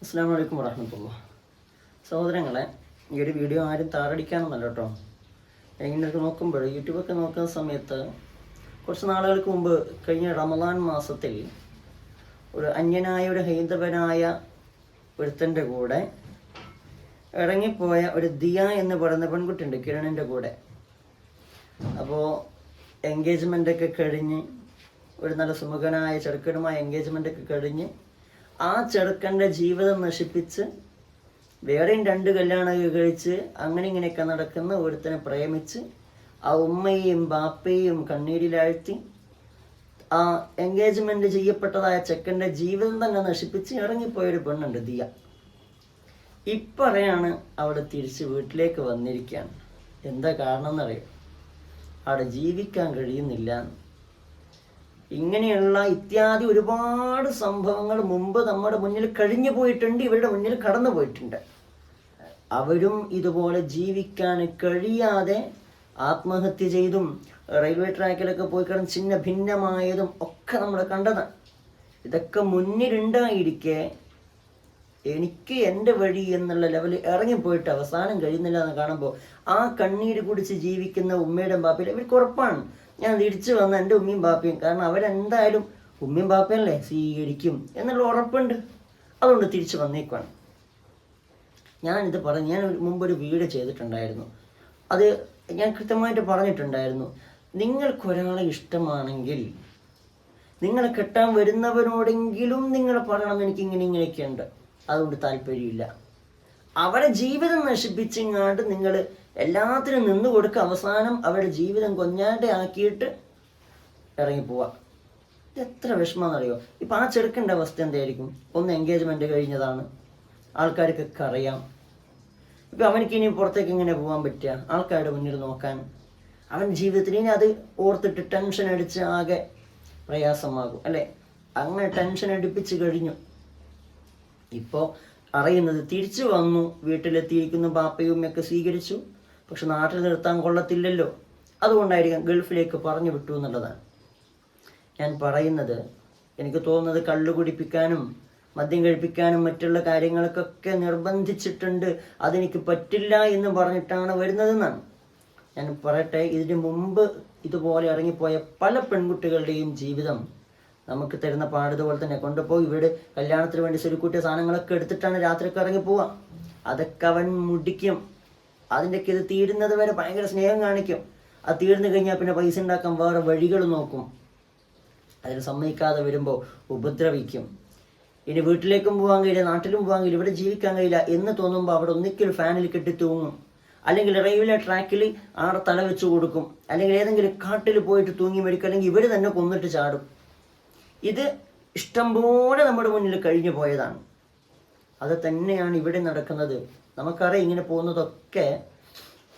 അസ്സലാമു അലൈക്കും വറഹ്മത്തുള്ളാഹി. സഹോദരങ്ങളെ, ഈ ഒരു വീഡിയോ ആരും താറടിക്കാനൊന്നല്ല കേട്ടോ. ഇങ്ങനെയൊക്കെ നോക്കുമ്പോൾ യൂട്യൂബൊക്കെ നോക്കുന്ന സമയത്ത് കുറച്ച് നാളുകൾക്ക് മുമ്പ് കഴിഞ്ഞ റമദാൻ മാസത്തിൽ ഒരു അന്യനായ ഒരു ഹൈന്ദവനായ ഒരുത്തൻ്റെ കൂടെ ഇറങ്ങിപ്പോയ ഒരു ദിയ എന്ന് പറയുന്ന പെൺകുട്ടിയുണ്ട് കിരണിൻ്റെ കൂടെ. അപ്പോൾ എൻഗേജ്മെൻ്റൊക്കെ കഴിഞ്ഞ് ഒരു നല്ല സുമുഖനായ ചെറുക്കനുമായ എൻഗേജ്മെൻ്റൊക്കെ കഴിഞ്ഞ് ആ ചെറുക്കൻ്റെ ജീവിതം നശിപ്പിച്ച് വേറെയും 2 കല്യാണമൊക്കെ കഴിച്ച് അങ്ങനെ ഇങ്ങനെയൊക്കെ നടക്കുന്ന ഒരുത്തനെ പ്രേമിച്ച് ആ ഉമ്മയെയും ബാപ്പയെയും കണ്ണീരിലാഴ്ത്തി ആ എൻഗേജ്മെൻ്റ് ചെയ്യപ്പെട്ടതായ ചെക്കൻ്റെ ജീവിതം തന്നെ നശിപ്പിച്ച് ഇറങ്ങിപ്പോയൊരു പെണ്ണുണ്ട് ദിയ. ഇപ്പറയാണ് അവിടെ തിരിച്ച് വീട്ടിലേക്ക് വന്നിരിക്കുകയാണ്. എന്താ കാരണം എന്നറിയോ? അവിടെ ജീവിക്കാൻ കഴിയുന്നില്ല. ഇങ്ങനെയുള്ള ഇത്യാദി ഒരുപാട് സംഭവങ്ങൾ മുമ്പ് നമ്മുടെ മുന്നിൽ കഴിഞ്ഞു പോയിട്ടുണ്ട്, ഇവരുടെ മുന്നിൽ കടന്നു പോയിട്ടുണ്ട്. അവരും ഇതുപോലെ ജീവിക്കാൻ കഴിയാതെ ആത്മഹത്യ ചെയ്തും റെയിൽവേ ട്രാക്കിലൊക്കെ പോയി കിടന്ന് ചിന്ന ഭിന്നമായതും ഒക്കെ നമ്മൾ കണ്ടതാണ്. ഇതൊക്കെ മുന്നിലുണ്ടായിരിക്കെ എനിക്ക് എൻ്റെ വഴി എന്നുള്ള ലെവലിൽ ഇറങ്ങിപ്പോയിട്ട് അവസാനം കഴിയുന്നില്ല എന്ന് കാണുമ്പോൾ ആ കണ്ണീര് കുടിച്ച് ജീവിക്കുന്ന ഉമ്മയുടെ ബാപ്പയും ഇവർക്ക് ഉറപ്പാണ് ഞാൻ തിരിച്ചു വന്ന എൻ്റെ ഉമ്മയും ബാപ്പയും, കാരണം അവരെന്തായാലും ഉമ്മയും ബാപ്പയല്ലേ സ്വീകരിക്കും എന്നുള്ള ഉറപ്പുണ്ട്. അതുകൊണ്ട് തിരിച്ചു വന്നേക്കാണ്. ഞാനിത് പറഞ്ഞു, ഞാൻ മുമ്പൊരു വീഡിയോ ചെയ്തിട്ടുണ്ടായിരുന്നു. അത് ഞാൻ കൃത്യമായിട്ട് പറഞ്ഞിട്ടുണ്ടായിരുന്നു, നിങ്ങൾക്കൊരാളെ ഇഷ്ടമാണെങ്കിൽ നിങ്ങളെ കെട്ടാൻ വരുന്നവരോടെങ്കിലും നിങ്ങൾ പറയണം എനിക്ക് ഇങ്ങനെയൊക്കെ ഉണ്ട്, അതുകൊണ്ട് താല്പര്യമില്ല. അവരുടെ ജീവിതം നശിപ്പിച്ചിങ്ങാണ്ട് നിങ്ങൾ എല്ലാത്തിനും നിന്ന് കൊടുക്കുക, അവസാനം അവരുടെ ജീവിതം കൊഞ്ഞാണ്ടെ ആക്കിയിട്ട് ഇറങ്ങിപ്പോവാ. ഇത് എത്ര വിഷമമെന്നറിയോ? ഇപ്പം ആ ചെറുക്കൻ്റെ അവസ്ഥ എന്തായിരിക്കും? ഒന്ന് എൻഗേജ്മെൻ്റ് കഴിഞ്ഞതാണ്, ആൾക്കാർക്കൊക്കെ അറിയാം. ഇപ്പം അവനക്ക് ഇനി പുറത്തേക്ക് എങ്ങനെ പോകാൻ പറ്റുക? ആൾക്കാരുടെ മുന്നിൽ നോക്കാൻ അവൻ ജീവിതത്തിൽ ഇനി അത് ഓർത്തിട്ട് ടെൻഷൻ അടിച്ച് ആകെ പ്രയാസമാകും അല്ലേ? അങ്ങനെ ടെൻഷൻ അടുപ്പിച്ച് കഴിഞ്ഞു. ഇപ്പോൾ അറിയുന്നത് തിരിച്ചു വന്നു, വീട്ടിലെത്തിയിരിക്കുന്നു, ബാപ്പയും ഉമ്മയൊക്കെ സ്വീകരിച്ചു. പക്ഷെ നാട്ടിൽ നിർത്താൻ കൊള്ളത്തില്ലല്ലോ, അതുകൊണ്ടായിരിക്കും ഗൾഫിലേക്ക് പറഞ്ഞു വിട്ടു എന്നുള്ളതാണ് ഞാൻ പറയുന്നത്. എനിക്ക് തോന്നുന്നത് കള്ളു കുടിപ്പിക്കാനും മദ്യം കഴിപ്പിക്കാനും മറ്റുള്ള കാര്യങ്ങൾക്കൊക്കെ നിർബന്ധിച്ചിട്ടുണ്ട്, അതെനിക്ക് പറ്റില്ല എന്ന് പറഞ്ഞിട്ടാണ് വരുന്നതെന്നാണ് ഞാൻ പറയട്ടെ. ഇതിന് മുമ്പ് ഇതുപോലെ ഇറങ്ങിപ്പോയ പല പെൺകുട്ടികളുടെയും ജീവിതം നമുക്ക് തരുന്ന പാടിതുപോലെ തന്നെ കൊണ്ടുപോയി ഇവിടെ കല്യാണത്തിന് വേണ്ടി സ്വരുക്കൂട്ടിയ സാധനങ്ങളൊക്കെ എടുത്തിട്ടാണ് രാത്രിയൊക്കെ ഇറങ്ങി പോവുക. അതൊക്കെ അവൻ മുടിക്കും. അതിൻ്റെയൊക്കെ ഇത് തീരുന്നത് വരെ ഭയങ്കര സ്നേഹം കാണിക്കും. അത് തീർന്നു കഴിഞ്ഞാൽ പിന്നെ പൈസ ഉണ്ടാക്കാൻ വേറെ വഴികൾ നോക്കും. അതിൽ സമ്മതിക്കാതെ വരുമ്പോൾ ഉപദ്രവിക്കും. ഇനി വീട്ടിലേക്കും പോകാൻ കഴിയില്ല, നാട്ടിലും പോകാൻ കഴിയില്ല, ഇവിടെ ജീവിക്കാൻ കഴിയില്ല എന്ന് തോന്നുമ്പോൾ അവിടെ ഒന്നിക്കൽ ഫാനിൽ കെട്ടി തൂങ്ങും, അല്ലെങ്കിൽ റെയിൽവേ ട്രാക്കിൽ ആടെ തല വെച്ച് കൊടുക്കും, അല്ലെങ്കിൽ ഏതെങ്കിലും കാട്ടിൽ പോയിട്ട് തൂങ്ങി മരിക്കും, അല്ലെങ്കിൽ ഇവർ തന്നെ കൊന്നിട്ട് ചാടും. ഇത് ഇഷ്ടംപോലെ നമ്മുടെ മുന്നിൽ കഴിഞ്ഞു പോയതാണ്. അത് തന്നെയാണ് ഇവിടെ നടക്കുന്നത്. നമുക്കറിയാം ഇങ്ങനെ പോകുന്നതൊക്കെ.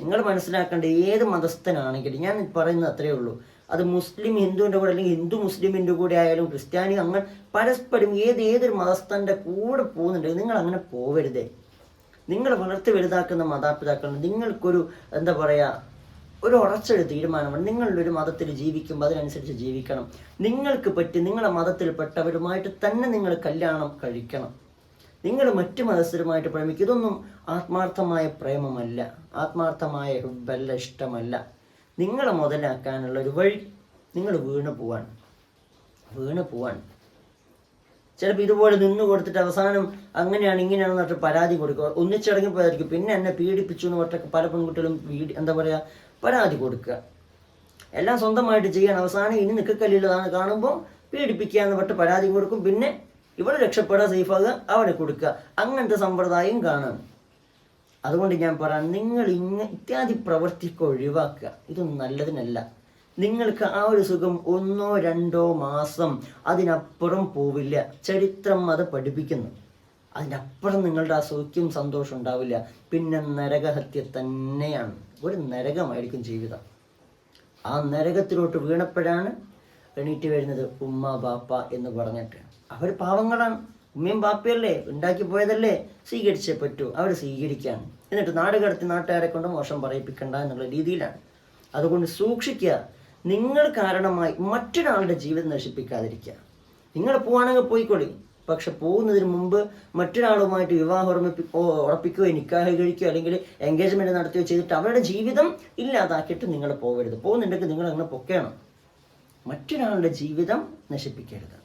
നിങ്ങൾ മനസ്സിലാക്കേണ്ട, ഏത് മതസ്ഥനാണെങ്കിലും ഞാൻ പറയുന്നത് അത്രയേ ഉള്ളൂ. അത് മുസ്ലിം ഹിന്ദുവിൻ്റെ കൂടെ അല്ലെങ്കിൽ ഹിന്ദു മുസ്ലിമിൻ്റെ കൂടെ ആയാലും ക്രിസ്ത്യാനി, അങ്ങനെ പരസ്പരം ഏതൊരു മതസ്ഥൻ്റെ കൂടെ പോകുന്നുണ്ടെങ്കിൽ നിങ്ങൾ അങ്ങനെ പോവരുതേ. നിങ്ങൾ വളർത്തി വലുതാക്കുന്ന മാതാപിതാക്കൾ നിങ്ങൾക്കൊരു എന്താ പറയുക, ഒരു ഉറച്ചൊരു തീരുമാനമാണ്. നിങ്ങളൊരു മതത്തിൽ ജീവിക്കുമ്പോൾ അതിനനുസരിച്ച് ജീവിക്കണം. നിങ്ങൾക്ക് പറ്റി നിങ്ങളുടെ മതത്തിൽപ്പെട്ടവരുമായിട്ട് തന്നെ നിങ്ങൾ കല്യാണം കഴിക്കണം. നിങ്ങൾ മറ്റു മതസ്ഥരുമായിട്ട് പ്രേമിക്കുക. ഇതൊന്നും ആത്മാർത്ഥമായ പ്രേമമല്ല, ആത്മാർത്ഥമായ ഹുബ്ബല്ല, ഇഷ്ടമല്ല. നിങ്ങളെ മുതലാക്കാനുള്ള ഒരു വഴി നിങ്ങൾ വീണ് പോവാൻ ചിലപ്പോൾ ഇതുപോലെ നിന്ന് കൊടുത്തിട്ട് അവസാനം അങ്ങനെയാണ് ഇങ്ങനെയാണെന്ന് പറഞ്ഞിട്ട് പരാതി കൊടുക്കുക. ഒന്നിച്ചിറങ്ങിപ്പോയതായിരിക്കും, പിന്നെ എന്നെ പീഡിപ്പിച്ചു എന്ന് പറഞ്ഞിട്ട് പല പെൺകുട്ടികളും എന്താ പറയുക പരാതി കൊടുക്കുക. എല്ലാം സ്വന്തമായിട്ട് ചെയ്യാൻ അവസാനം ഇനി നിൽക്കല്ലില്ലതാണ് കാണുമ്പോൾ പീഡിപ്പിക്കുക എന്ന് പറഞ്ഞിട്ട് പരാതി കൊടുക്കും. പിന്നെ ഇവിടെ രക്ഷപ്പെടാൻ സേഫാകുക, അവിടെ കൊടുക്കുക. അങ്ങനത്തെ സമ്പ്രദായം കാണാം. അതുകൊണ്ട് ഞാൻ പറയാം, നിങ്ങൾ ഇത്യാദി പ്രവൃത്തിക്ക് ഒഴിവാക്കുക. ഇതൊന്നും നല്ലതിനല്ല. നിങ്ങൾക്ക് ആ ഒരു സുഖം 1-2 മാസം, അതിനപ്പുറം പോവില്ല. ചരിത്രം അത് പഠിപ്പിക്കുന്നു. അതിനപ്പുറം നിങ്ങളുടെ ആ സൗഖ്യം സന്തോഷം ഉണ്ടാവില്ല. പിന്നെ നരകഹത്യ തന്നെയാണ്. ഒരു നരകമായിരിക്കും ജീവിതം. ആ നരകത്തിലോട്ട് വീണപ്പോഴാണ് എണീറ്റ് വരുന്നത് ഉമ്മ ബാപ്പ എന്ന് പറഞ്ഞിട്ട്. അവർ പാവങ്ങളാണ്, ഉമ്മയും ബാപ്പയല്ലേ, ഉണ്ടാക്കി പോയതല്ലേ, സ്വീകരിച്ചേ പറ്റൂ. അവർ സ്വീകരിക്കുകയാണ്. എന്നിട്ട് നാട് കടത്തി നാട്ടുകാരെ കൊണ്ട് മോശം പറയിപ്പിക്കണ്ട എന്നുള്ള രീതിയിലാണ്. അതുകൊണ്ട് സൂക്ഷിക്കുക. നിങ്ങൾ കാരണമായി മറ്റൊരാളുടെ ജീവിതം നശിപ്പിക്കാതിരിക്കുക. നിങ്ങൾ പോവാണെങ്കിൽ പോയിക്കൊള്ളി, പക്ഷെ പോകുന്നതിന് മുമ്പ് മറ്റൊരാളുമായിട്ട് വിവാഹം ഉറപ്പിക്കുകയോ നിക്കാഹ് കഴിക്കുകയോ അല്ലെങ്കിൽ എൻഗേജ്മെന്റ് നടത്തുകയോ ചെയ്തിട്ട് അവരുടെ ജീവിതം ഇല്ലാതാക്കിയിട്ട് നിങ്ങൾ പോകരുത്. പോകുന്നുണ്ടെങ്കിൽ നിങ്ങൾ അങ്ങനെ പൊക്കണം. മറ്റൊരാളുടെ ജീവിതം നശിപ്പിക്കരുത്.